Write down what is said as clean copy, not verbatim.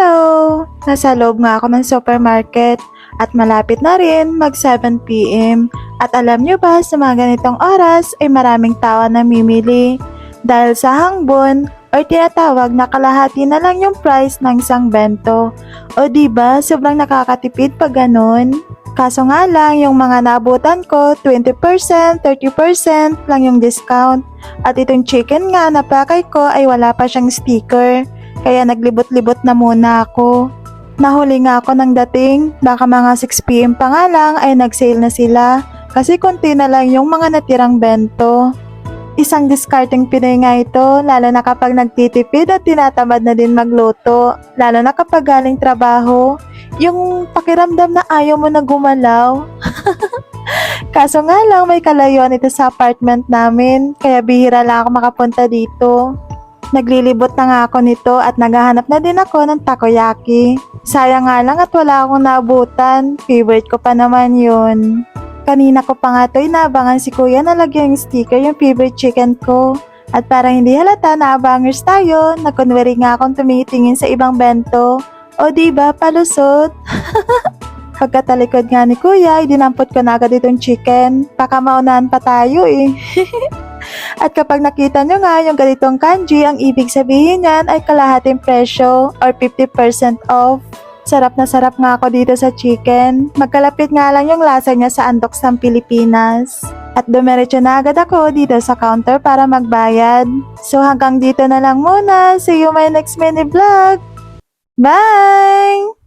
Hello! Nasa loob nga ako ng supermarket at malapit na rin mag 7 PM. At alam nyo ba, sa mga ganitong oras ay maraming tao na namimili dahil sa hangbon or tinatawag na kalahati na lang yung price ng isang bento. O diba, sobrang nakakatipid pag ganun. Kaso nga lang, yung mga naabutan ko, 20%, 30% lang yung discount. At itong chicken nga na pakay ko ay wala pa siyang sticker. Kaya naglibot-libot na muna ako. Nahuli nga ako ng dating, baka mga 6 PM pa nga lang ay nag-sale na sila. Kasi konti na lang yung mga natirang bento. Isang discarding Pinoy nga ito, lalo na kapag nagtitipid at tinatamad na din magluto. Lalo na kapag galing trabaho, yung pakiramdam na ayaw mo na gumalaw. Kaso nga lang may kalayuan ito sa apartment namin, kaya bihira lang ako makapunta dito. Naglilibot na nga ako nito at naghahanap na din ako ng takoyaki. Sayang nga lang at wala akong naabutan, favorite ko pa naman yun. Kanina ko pa nga ito inaabangan si kuya na lagyan yung sticker yung favorite chicken ko. At para hindi halata na abangers tayo, nakunwari nga akong tumitingin sa ibang bento. O diba, palusot? Pagkatalikod nga ni kuya, dinampot ko na agad itong chicken. Baka maunahan pa tayo eh. At kapag nakita nyo nga yung ganitong kanji, ang ibig sabihin yan ay kalahating presyo or 50% off. Sarap na sarap nga ako dito sa chicken. Magkalapit nga lang yung lasa niya sa Antox ng Pilipinas. At dumiretso na agad ako dito sa counter para magbayad. So hanggang dito na lang muna. See you my next mini vlog. Bye!